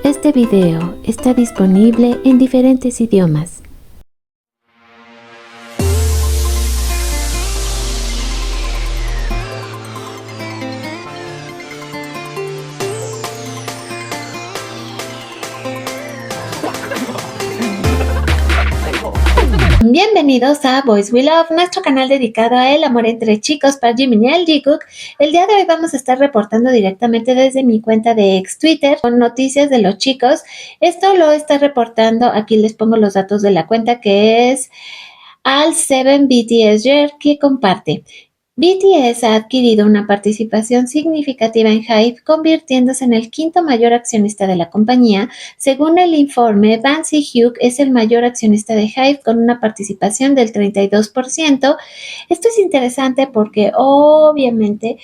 Este video está disponible en diferentes idiomas. Bienvenidos a Boys We Love, nuestro canal dedicado a el amor entre chicos para Jimin y el Jungkook. El día de hoy vamos a estar reportando directamente desde mi cuenta de ex Twitter con noticias de los chicos. Esto lo está reportando, aquí les pongo los datos de la cuenta, que es Al7BTS que comparte. BTS ha adquirido una participación significativa en HYBE, convirtiéndose en el quinto mayor accionista de la compañía. Según el informe, Bang Si-hyuk es el mayor accionista de HYBE con una participación del 32%. Esto es interesante porque obviamente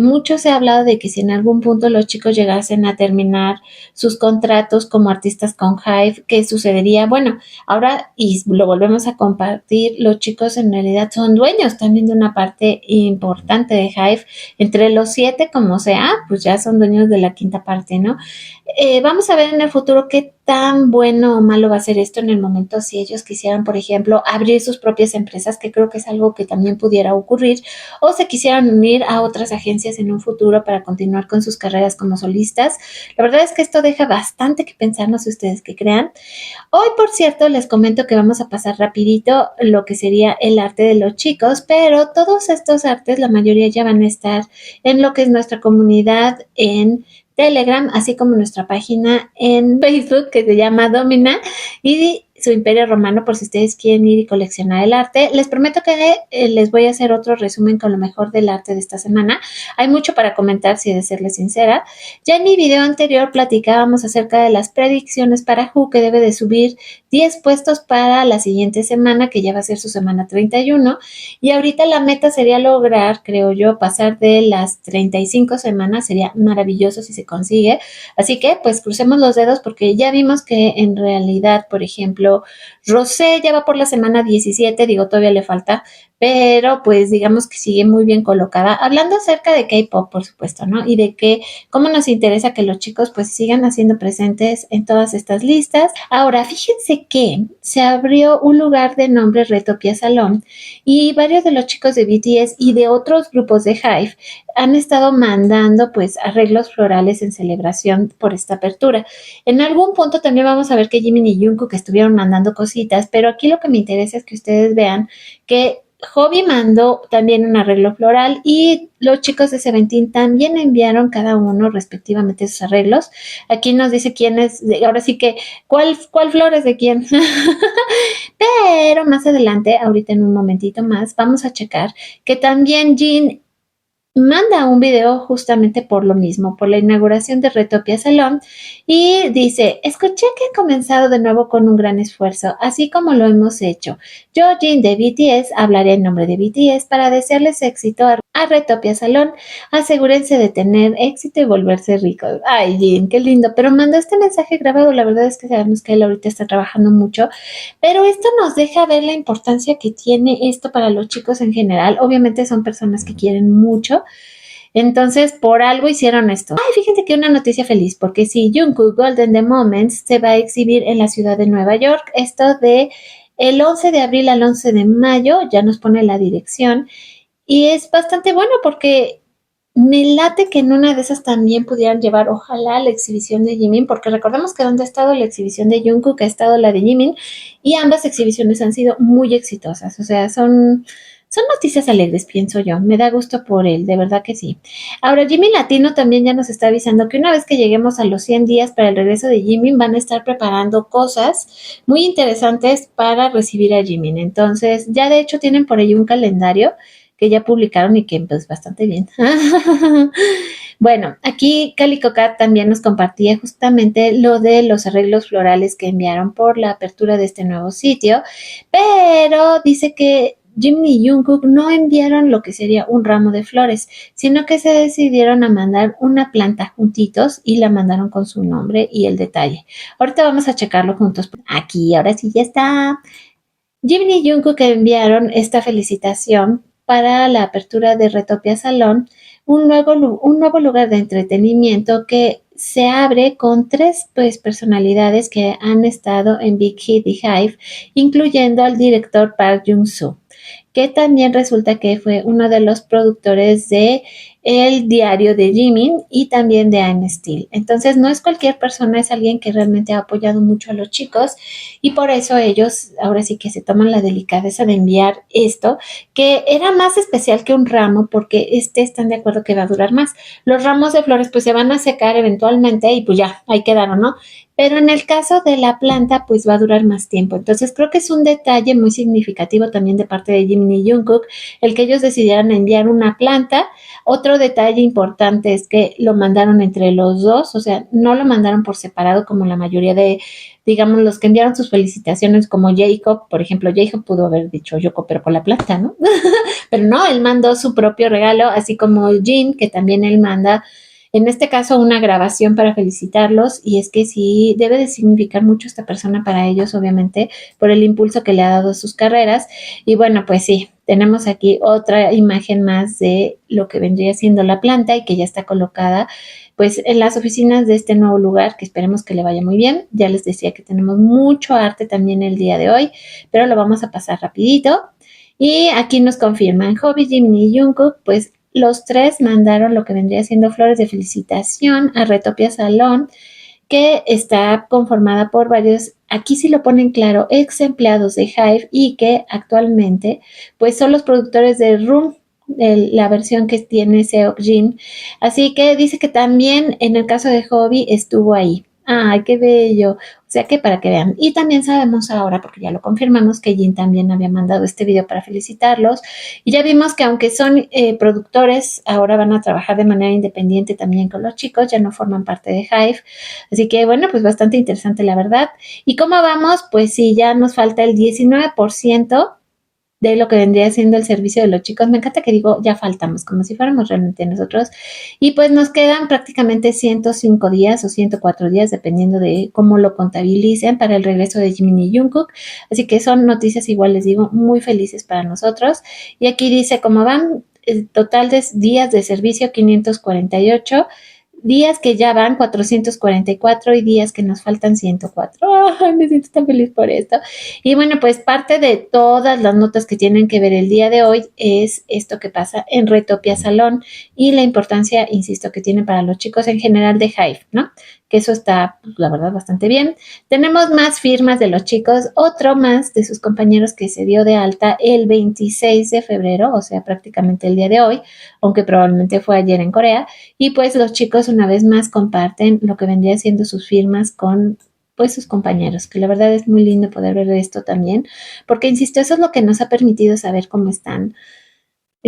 mucho se ha hablado de que si en algún punto los chicos llegasen a terminar sus contratos como artistas con HYBE, ¿qué sucedería? Bueno, ahora, y lo volvemos a compartir, los chicos en realidad son dueños también de una parte importante de HYBE. Entre los 7, como sea, pues ya son dueños de la quinta parte, ¿no? Vamos a ver en el futuro qué tan bueno o malo va a ser esto en el momento si ellos quisieran, por ejemplo, abrir sus propias empresas, que creo que es algo que también pudiera ocurrir, o se quisieran unir a otras agencias en un futuro para continuar con sus carreras como solistas. La verdad es que esto deja bastante que pensar, no sé ustedes qué crean. Hoy, por cierto, les comento que vamos a pasar rapidito lo que sería el arte de los chicos, pero todos estos artes, la mayoría ya van a estar en lo que es nuestra comunidad en Telegram, así como nuestra página en Facebook que se llama Domina y su Imperio Romano, por si ustedes quieren ir y coleccionar el arte. Les prometo que les voy a hacer otro resumen con lo mejor del arte de esta semana. Hay mucho para comentar, si he de serles sincera. Ya en mi video anterior platicábamos acerca de las predicciones para Who, que debe de subir 10 puestos para la siguiente semana, que ya va a ser su semana 31. Y ahorita la meta sería lograr, creo yo, pasar de las 35 semanas. Sería maravilloso si se consigue. Así que, pues, crucemos los dedos porque ya vimos que en realidad, por ejemplo, Rosé ya va por la semana 17, digo, todavía le falta, pero pues digamos que sigue muy bien colocada. Hablando acerca de K-pop, por supuesto, ¿no? Y de que cómo nos interesa que los chicos pues sigan haciendo presentes en todas estas listas. Ahora, fíjense que se abrió un lugar de nombre Retopia Salón y varios de los chicos de BTS y de otros grupos de HYBE han estado mandando pues arreglos florales en celebración por esta apertura. En algún punto también vamos a ver que Jimin y Jungkook estuvieron mandando cositas, pero aquí lo que me interesa es que ustedes vean que Hobby mandó también un arreglo floral y los chicos de Seventeen también enviaron cada uno respectivamente sus arreglos. Aquí nos dice quién es, ahora sí que, ¿cuál flor es de quién? Pero más adelante, ahorita en un momentito más, vamos a checar que también Jin manda un video justamente por lo mismo, por la inauguración de Retopia Salón, y dice: escuché que han comenzado de nuevo con un gran esfuerzo, así como lo hemos hecho. Yo, Jin de BTS, hablaré en nombre de BTS para desearles éxito a Retopia Salón. Asegúrense de tener éxito y volverse ricos. Ay, Jin, qué lindo, pero mandó este mensaje grabado. La verdad es que sabemos que él ahorita está trabajando mucho, pero esto nos deja ver la importancia que tiene esto para los chicos en general. Obviamente son personas que quieren mucho. Entonces, por algo hicieron esto. Ay, fíjense que una noticia feliz, porque sí, Jungkook Golden The Moments se va a exhibir en la ciudad de Nueva York. Esto de el 11 de abril al 11 de mayo, ya nos pone la dirección. Y es bastante bueno porque me late que en una de esas también pudieran llevar, ojalá, la exhibición de Jimin, porque recordemos que donde ha estado la exhibición de Jungkook ha estado la de Jimin, y ambas exhibiciones han sido muy exitosas. O sea, son noticias alegres, pienso yo. Me da gusto por él, de verdad que sí. Ahora, Jimmy Latino también ya nos está avisando que una vez que lleguemos a los 100 días para el regreso de Jimmy, van a estar preparando cosas muy interesantes para recibir a Jimmy. Entonces, ya de hecho tienen por ahí un calendario que ya publicaron y que pues bastante bien. Bueno, aquí Calico Cat también nos compartía justamente lo de los arreglos florales que enviaron por la apertura de este nuevo sitio, pero dice que Jimin y Jungkook no enviaron lo que sería un ramo de flores, sino que se decidieron a mandar una planta juntitos y la mandaron con su nombre y el detalle. Ahorita vamos a checarlo juntos. Aquí, ahora sí ya está. Jimin y Jungkook enviaron esta felicitación para la apertura de Retopia Salón, un nuevo lugar de entretenimiento que se abre con 3 pues, personalidades que han estado en Big Hit y Hive, incluyendo al director Park Jung-soo, que también resulta que fue uno de los productores de El diario de Jimin y también de I'm Still. Entonces no es cualquier persona, es alguien que realmente ha apoyado mucho a los chicos y por eso ellos ahora sí que se toman la delicadeza de enviar esto, que era más especial que un ramo porque están de acuerdo que va a durar más. Los ramos de flores pues se van a secar eventualmente y pues ya, ahí quedaron, ¿no? Pero en el caso de la planta, pues va a durar más tiempo. Entonces creo que es un detalle muy significativo también de parte de Jimin y Jungkook el que ellos decidieran enviar una planta. Otro detalle importante es que lo mandaron entre los dos, o sea, no lo mandaron por separado como la mayoría de, digamos, los que enviaron sus felicitaciones como Jacob, por ejemplo, Jacob pudo haber dicho Yoko, pero con la planta, ¿no? Pero no, él mandó su propio regalo, así como Jin, que también él manda en este caso una grabación para felicitarlos y es que sí debe de significar mucho esta persona para ellos, obviamente, por el impulso que le ha dado a sus carreras. Y bueno, pues sí, tenemos aquí otra imagen más de lo que vendría siendo la planta y que ya está colocada pues en las oficinas de este nuevo lugar, que esperemos que le vaya muy bien. Ya les decía que tenemos mucho arte también el día de hoy, pero lo vamos a pasar rapidito. Y aquí nos confirman, Hobby, Jimin y Jungkook, pues los 3 mandaron lo que vendría siendo flores de felicitación a Retopia Salón, que está conformada por varios, aquí sí lo ponen claro, ex empleados de Hive y que actualmente pues son los productores de Room, la versión que tiene Seok Jin. Así que dice que también en el caso de Hobby estuvo ahí. ¡Ay, qué bello! O sea que para que vean. Y también sabemos ahora, porque ya lo confirmamos, que Jin también había mandado este video para felicitarlos. Y ya vimos que aunque son productores, ahora van a trabajar de manera independiente también con los chicos, ya no forman parte de Hive. Así que bueno, pues bastante interesante la verdad. ¿Y cómo vamos? Pues sí, ya nos falta el 19% de lo que vendría siendo el servicio de los chicos. Me encanta que digo, ya faltamos, como si fuéramos realmente nosotros. Y pues nos quedan prácticamente 105 días o 104 días, dependiendo de cómo lo contabilicen para el regreso de Jimin y Jungkook. Así que son noticias, igual les digo, muy felices para nosotros. Y aquí dice cómo van, el total de días de servicio 548, días que ya van 444 y días que nos faltan 104. ¡Ay, me siento tan feliz por esto! Y bueno, pues parte de todas las notas que tienen que ver el día de hoy es esto que pasa en Retopia Salón y la importancia, insisto, que tiene para los chicos en general de Hive, ¿no? Que eso está, pues, la verdad, bastante bien. Tenemos más firmas de los chicos, otro más de sus compañeros que se dio de alta el 26 de febrero, o sea, prácticamente el día de hoy, aunque probablemente fue ayer en Corea, y pues los chicos una vez más comparten lo que vendría siendo sus firmas con pues sus compañeros, que la verdad es muy lindo poder ver esto también, porque insisto, eso es lo que nos ha permitido saber cómo están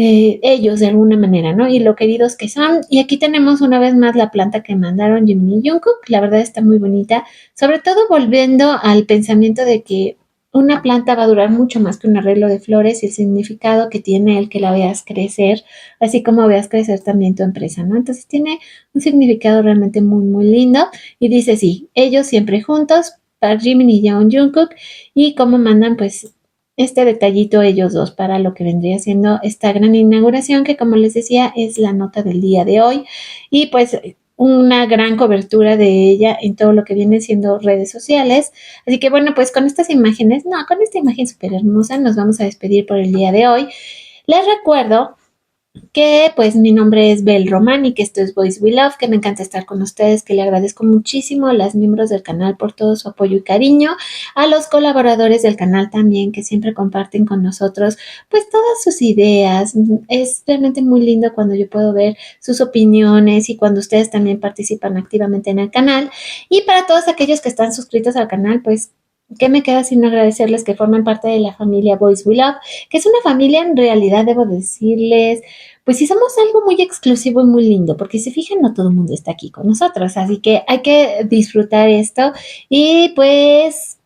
ellos de alguna manera, ¿no? Y lo queridos que son. Y aquí tenemos una vez más la planta que mandaron Jimin y Jungkook, la verdad está muy bonita, sobre todo volviendo al pensamiento de que una planta va a durar mucho más que un arreglo de flores y el significado que tiene el que la veas crecer, así como veas crecer también tu empresa, ¿no? Entonces tiene un significado realmente muy, muy lindo. Y dice, sí, ellos siempre juntos, para Jimin y Jungkook, y cómo mandan, pues, este detallito ellos dos para lo que vendría siendo esta gran inauguración que como les decía es la nota del día de hoy y pues una gran cobertura de ella en todo lo que viene siendo redes sociales. Así que bueno, pues con estas imágenes, no, con esta imagen súper hermosa nos vamos a despedir por el día de hoy. Les recuerdo que pues mi nombre es Bel Román y que esto es Voice We Love, que me encanta estar con ustedes, que le agradezco muchísimo a los miembros del canal por todo su apoyo y cariño, a los colaboradores del canal también que siempre comparten con nosotros pues todas sus ideas. Es realmente muy lindo cuando yo puedo ver sus opiniones y cuando ustedes también participan activamente en el canal. Y para todos aquellos que están suscritos al canal, pues ¿qué me queda sino agradecerles que formen parte de la familia Voice We Love? Que es una familia en realidad, debo decirles, pues sí somos algo muy exclusivo y muy lindo, porque si fijan, no todo el mundo está aquí con nosotros, así que hay que disfrutar esto y pues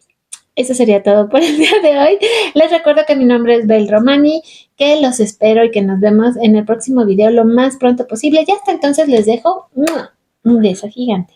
eso sería todo por el día de hoy. Les recuerdo que mi nombre es Bel Romani, que los espero y que nos vemos en el próximo video lo más pronto posible. Ya hasta entonces les dejo un beso gigante.